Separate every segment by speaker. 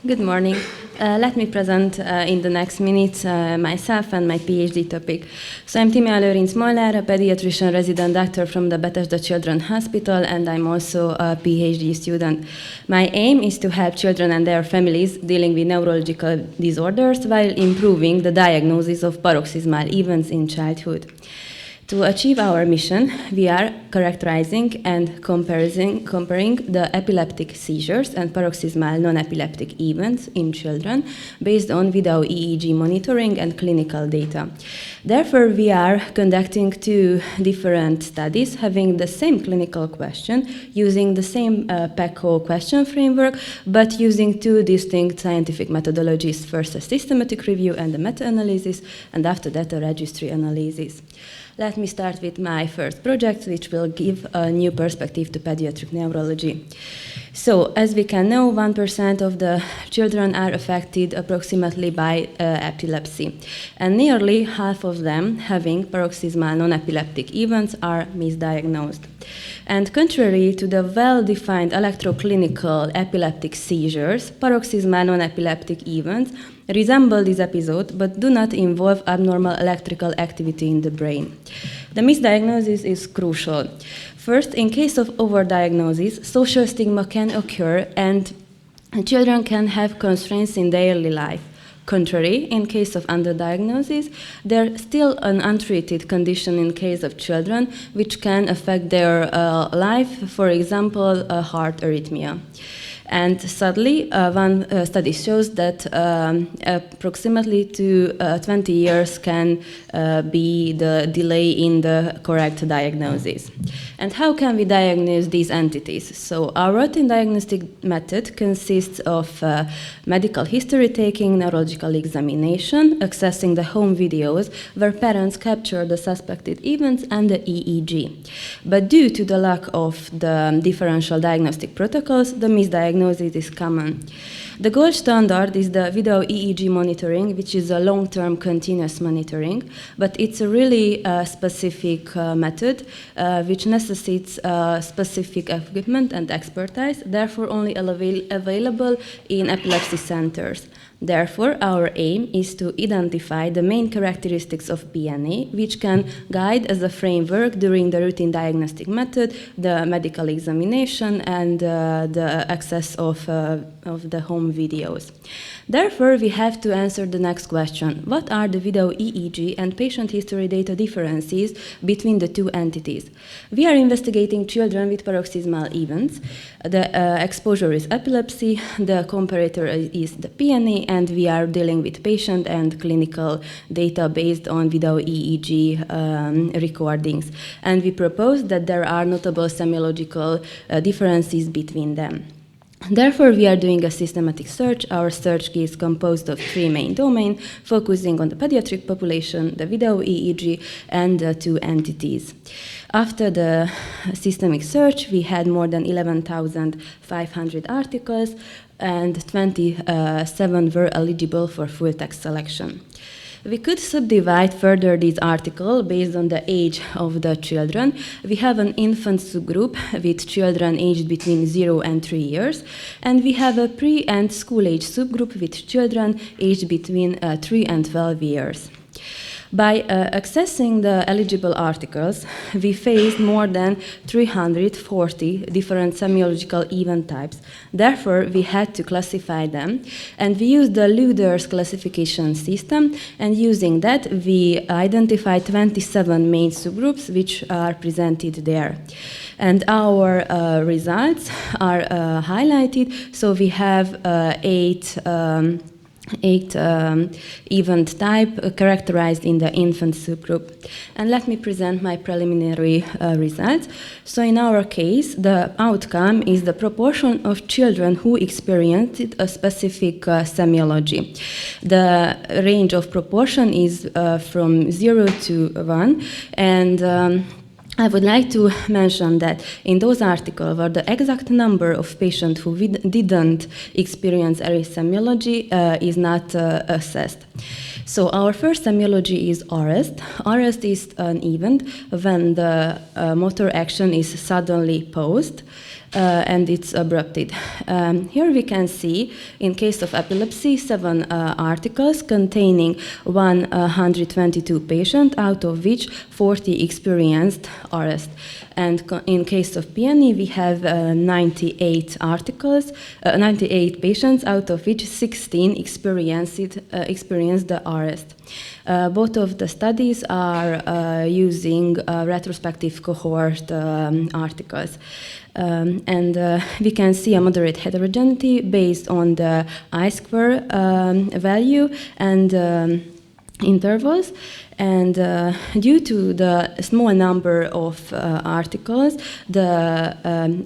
Speaker 1: Good morning. Let me present in the next minutes myself and my PhD topic. So I'm Tímea Lőrincz-Molnár, a pediatrician resident doctor from the Bethesda Children's Hospital, and I'm also a PhD student. My aim is to help children and their families dealing with neurological disorders while improving the diagnosis of paroxysmal events in childhood. To achieve our mission, we are characterizing and comparing the epileptic seizures and paroxysmal non-epileptic events in children based on Video-EEG monitoring and clinical data. Therefore, we are conducting two different studies having the same clinical question, using the same PECO question framework, but using two distinct scientific methodologies, first a systematic review and a meta-analysis, and after that a registry analysis. Let me start with my first project, which will give a new perspective to pediatric neurology. So, as we can know, 1% of the children are affected approximately by epilepsy, and nearly half of them having paroxysmal non-epileptic events are misdiagnosed. And contrary to the well-defined electroclinical epileptic seizures, paroxysmal non-epileptic events resemble this episode but do not involve abnormal electrical activity in the brain. The misdiagnosis is crucial. First, in case of overdiagnosis, social stigma can occur and children can have constraints in daily life. Contrary, in case of underdiagnosis, there's still an untreated condition in case of children which can affect their life, for example, a heart arrhythmia. And sadly, one study shows that approximately 20 years can be the delay in the correct diagnosis. And how can we diagnose these entities? So our routine diagnostic method consists of medical history taking, neurological examination, accessing the home videos where parents capture the suspected events, and the EEG. But due to the lack of the differential diagnostic protocols, the misdiagnosis is common. The gold standard is the Video-EEG monitoring, which is a long-term continuous monitoring, but it's a really specific method which necessitates specific equipment and expertise, therefore only available in epilepsy centers. Therefore, our aim is to identify the main characteristics of PNE, which can guide as a framework during the routine diagnostic method, the medical examination, and the access of the home videos. Therefore, we have to answer the next question. What are the Video-EEG and patient history data differences between the two entities? We are investigating children with paroxysmal events. The exposure is epilepsy, the comparator is the PNE, and we are dealing with patient and clinical data based on Video-EEG recordings. And we propose that there are notable semiological differences between them. Therefore, we are doing a systematic search. Our search key is composed of three main domains, focusing on the pediatric population, the Video-EEG, and the two entities. After the systemic search, we had more than 11,500 articles, and 27 were eligible for full text selection. We could subdivide further this article based on the age of the children. We have an infant subgroup with children aged between 0 and 3 years, and we have a pre- and school-age subgroup with children aged between 3 and 12 years. By accessing the eligible articles, we faced more than 340 different semiological event types. Therefore, we had to classify them, and we used the Luder's classification system, and using that, we identified 27 main subgroups which are presented there. And our results are highlighted, so we have eight event type characterized in the infant subgroup. And let me present my preliminary results. So in our case, the outcome is the proportion of children who experienced a specific semiology. The range of proportion is from 0 to 1, and I would like to mention that in those articles where the exact number of patients who didn't experience erythemology is not assessed. So our first semiology is arrest. Arrest is an event when the motor action is suddenly paused. and it's abrupted. Here we can see, in case of epilepsy, 7 articles containing 122 patients, out of which 40 experienced arrest. And in case of PNE, we have 98 articles, 98 patients, out of which 16 experienced the arrest. Both of the studies are using retrospective cohort articles. And we can see a moderate heterogeneity based on the I-square value and intervals. And due to the small number of articles, the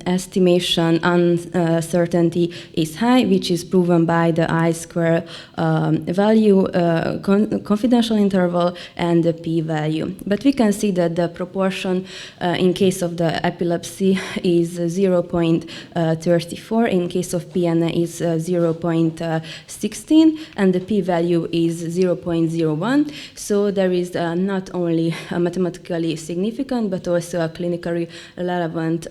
Speaker 1: estimation uncertainty is high, which is proven by the I-square value, confidential interval, and the p-value. But we can see that the proportion in case of the epilepsy is 0.34, in case of PNA is 0.16, and the p-value is 0.01. So there is not only mathematically significant, but also a clinically relevant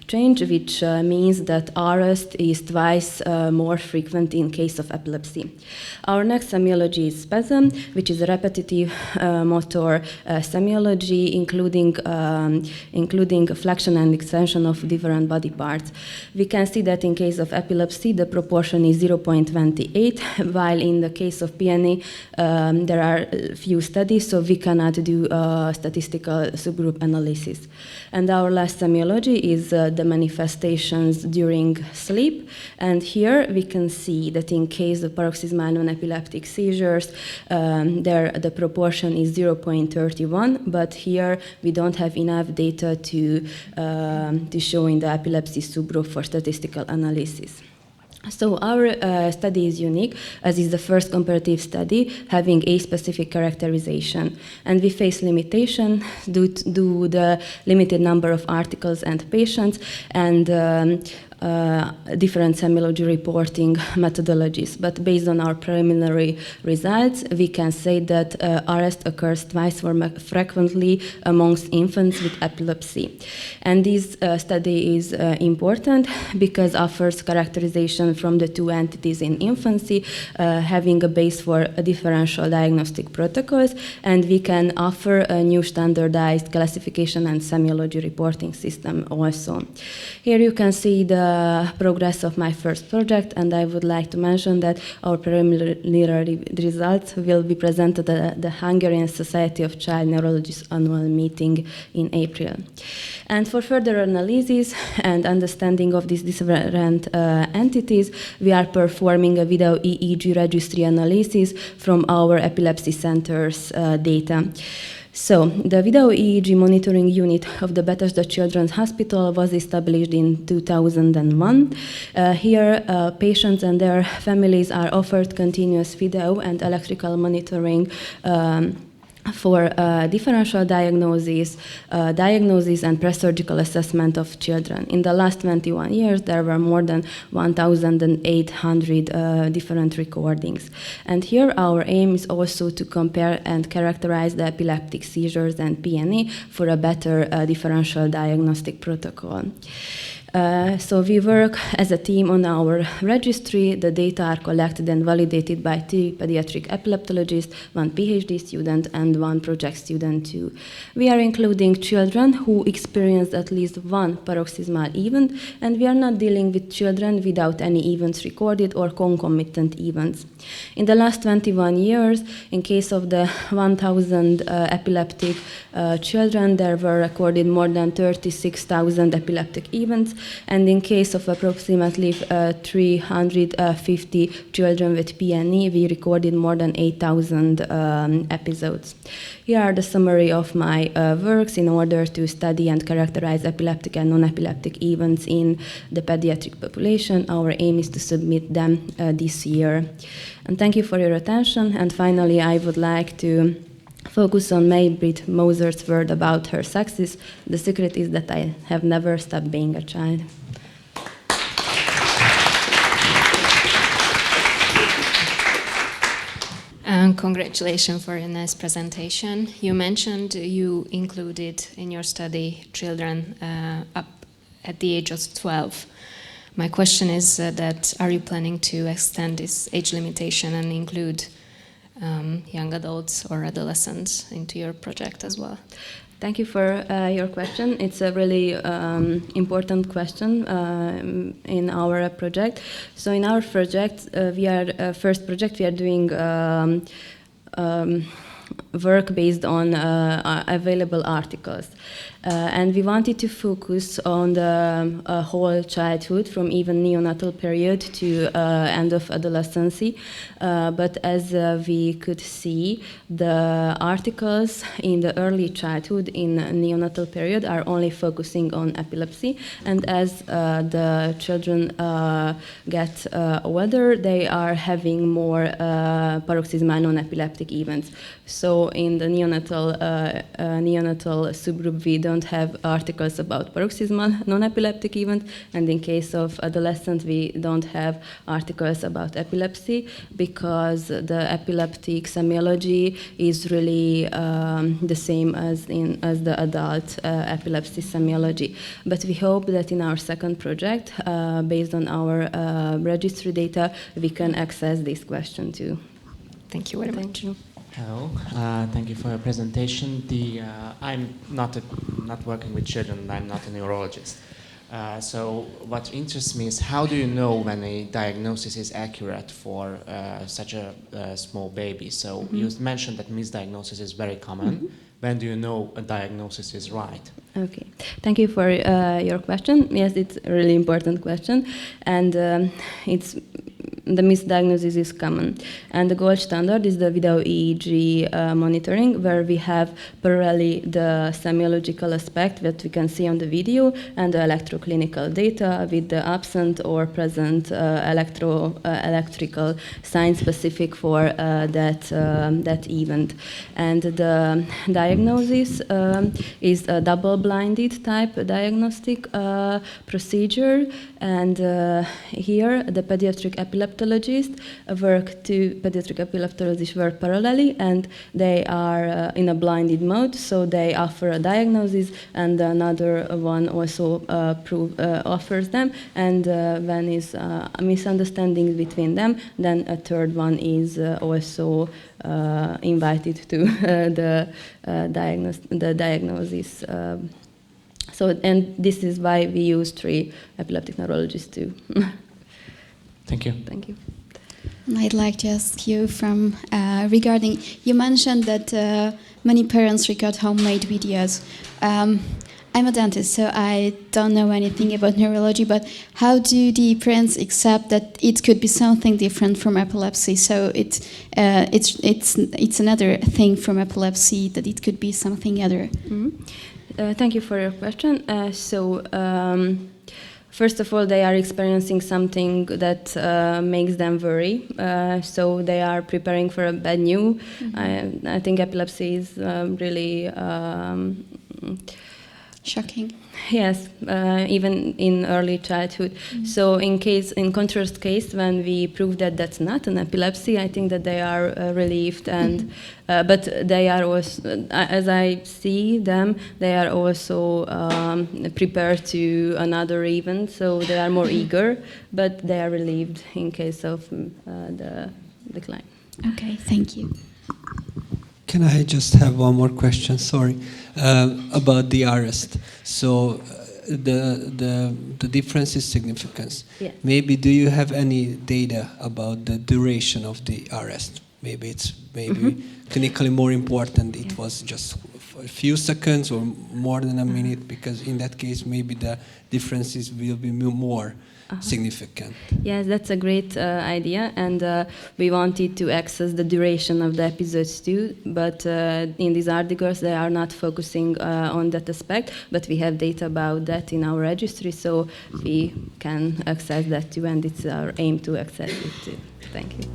Speaker 1: change, which means that arrest is twice more frequent in case of epilepsy. Our next semiology is spasm, which is a repetitive motor semiology, including flexion and extension of different body parts. We can see that in case of epilepsy, the proportion is 0.28, while in the case of PNE, there are few studies, so we cannot do statistical subgroup analysis. And our last semiology is the manifestations during sleep. And here we can see that in case of paroxysmal non-epileptic seizures, the proportion is 0.31, but here we don't have enough data to show in the epilepsy subgroup for statistical analysis. So our study is unique, as is the first comparative study having a specific characterization. And we face limitation due to the limited number of articles and patients and different semiology reporting methodologies. But based on our preliminary results, we can say that arrest occurs twice more frequently amongst infants with epilepsy. And this study is important because it offers characterization from the two entities in infancy, having a base for a differential diagnostic protocols, and we can offer a new standardized classification and semiology reporting system also. Here you can see the progress of my first project, and I would like to mention that our preliminary results will be presented at the Hungarian Society of Child Neurologists annual meeting in April. And for further analysis and understanding of these different entities, we are performing a Video-EEG registry analysis from our epilepsy center's data. So, the Video-EEG monitoring unit of the Bethesda Children's Hospital was established in 2001. Here, patients and their families are offered continuous video and electrical monitoring for differential diagnosis and pre-surgical assessment of children. In the last 21 years, there were more than 1,800 different recordings. And here our aim is also to compare and characterize the epileptic seizures and PNE for a better differential diagnostic protocol. So we work as a team on our registry. The data are collected and validated by 3 pediatric epileptologists, 1 PhD student, and 1 project student too. We are including children who experienced at least 1 paroxysmal event, and we are not dealing with children without any events recorded or concomitant events. In the last 21 years, in case of the 1,000 epileptic children, there were recorded more than 36,000 epileptic events, and in case of approximately 350 children with PNE, we recorded more than 8,000 episodes. Here are the summary of my works in order to study and characterize epileptic and non-epileptic events in the pediatric population. Our aim is to submit them this year. And thank you for your attention. And finally, I would like to focus on May-Britt Moser's word about her success. The secret is that I have never stopped being a child.
Speaker 2: Congratulations for a nice presentation. You mentioned you included in your study children up at the age of 12. My question is that are you planning to extend this age limitation and include young adults or adolescents into your project as well?
Speaker 1: Thank you for your question. It's a really important question in our project. So in our project, we are doing work based on available articles. And we wanted to focus on the whole childhood, from even neonatal period to end of adolescency. But as we could see, the articles in the early childhood, in neonatal period, are only focusing on epilepsy. And as the children get older, they are having more paroxysmal non-epileptic events. So in the neonatal subgroup, we don't have articles about paroxysmal non-epileptic events, and in case of adolescents, we don't have articles about epilepsy, because the epileptic semiology is really the same as the adult epilepsy semiology. But we hope that in our second project, based on our registry data, we can access this question too.
Speaker 2: Thank you very much.
Speaker 1: Thank you.
Speaker 3: Hello, thank you for your presentation. I'm not working with children, and I'm not a neurologist. So what interests me is, how do you know when a diagnosis is accurate for such a small baby? So you mentioned that misdiagnosis is very common. When do you know a diagnosis is right?
Speaker 1: Okay, thank you for your question. Yes, it's a really important question, and the misdiagnosis is common. And the gold standard is the Video-EEG monitoring, where we have parallelly the semiological aspect that we can see on the video and the electroclinical data with the absent or present electrical signs specific for that event. And the diagnosis is a double-blinded type diagnostic procedure, and here the pediatric epileptologists pediatric epileptologists work parallelly, and they are in a blinded mode, so they offer a diagnosis, and another one also offers them, and when is a misunderstanding between them, then a third one is also invited to the diagnosis. And this is why we use 3 epileptic neurologists too.
Speaker 3: Thank you.
Speaker 1: Thank you.
Speaker 4: I'd like to ask you regarding, you mentioned that many parents record homemade videos. I'm a dentist, so I don't know anything about neurology, but how do the parents accept that it could be something different from epilepsy? So it's another thing from epilepsy, that it could be something other.
Speaker 1: Thank you for your question. First of all, they are experiencing something that makes them worry. So they are preparing for a bad news. I think epilepsy is really
Speaker 4: shocking.
Speaker 1: Yes, even in early childhood. So in contrast case, when we prove that that's not an epilepsy, I think that they are relieved, and but they are also, as I see them, they are also prepared to another event, so they are more eager, but they are relieved in case of the decline.
Speaker 4: Okay, thank you.
Speaker 5: Can I just have one more question? Sorry, about the arrest. So the difference is significant.
Speaker 1: Yeah.
Speaker 5: Maybe do you have any data about the duration of the arrest? Maybe it's clinically more important. It was just a few seconds or more than a minute, because in that case maybe the differences will be more significant.
Speaker 1: Yes, that's a great idea, and we wanted to access the duration of the episodes too, but in these articles they are not focusing on that aspect, but we have data about that in our registry, so we can access that too, and it's our aim to access it too. Thank you.